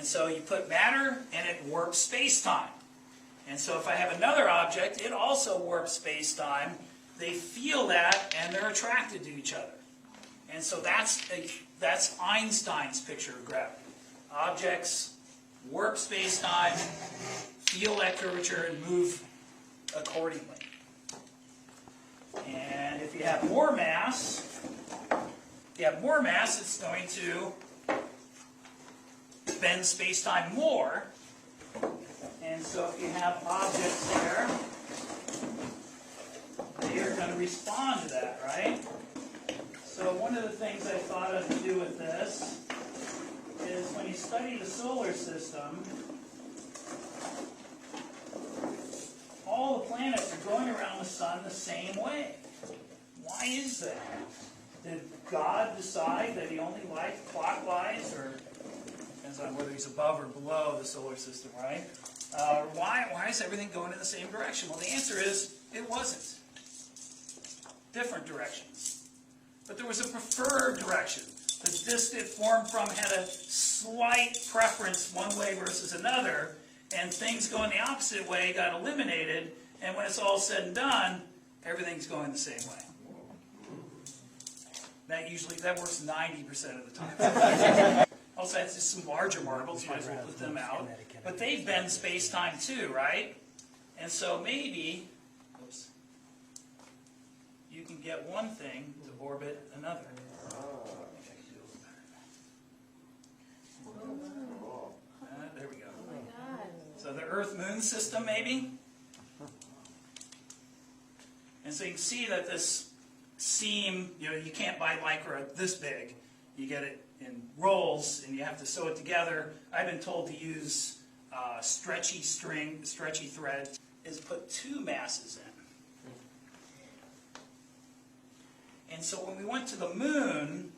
And so you put matter and it warps space-time. And so if I have another object, it also warps space-time. They feel that and they're attracted to each other. And so that's Einstein's picture of gravity. Objects warp space-time, feel that curvature, and move accordingly. And if you have more mass, it's going to bend space-time more. And so if you have objects there, they are going to respond to that, right? So one of the things I thought of to do with this is when you study the solar system, all the planets are going around the sun the same way. Why is that? Did God decide that he only liked clockwise, or depends on whether he's above or below the solar system, right? Why is everything going in the same direction? Well, the answer is it wasn't. Different directions. But there was a preferred direction. The disk it formed from had a slight preference one way versus another, and things going the opposite way got eliminated, and when it's all said and done, everything's going the same way. That works 90% of the time. Also, it's just some larger marbles, might as well put them out. But they bend space-time too, right? And so maybe, you can get one thing to orbit another. There we go. Oh my God. So the Earth-Moon system, maybe? And so you can see that this seam, you can't buy Lycra this big. You get it in rolls, and you have to sew it together. I've been told to use stretchy thread, is put two masses in. And so when we went to the moon,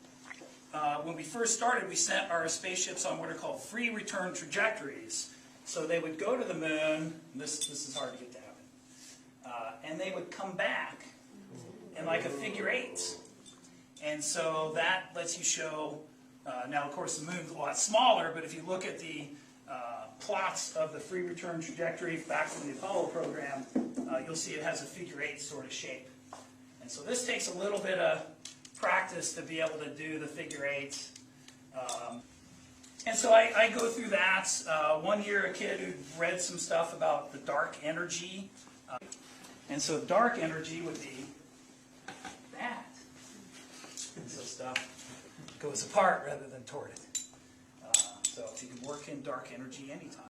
when we first started, we sent our spaceships on what are called free return trajectories. So they would go to the moon, this is hard to get to happen, and they would come back in like a figure eight. And so that lets you show, now of course the moon's a lot smaller, but if you look at the plots of the free return trajectory back from the Apollo program, you'll see it has a figure eight sort of shape. And so this takes a little bit of practice to be able to do the figure eights. And so I go through that. One year a kid who read some stuff about the dark energy. And so dark energy would be that. And so stuff goes apart rather than toward it. So you can work in dark energy anytime.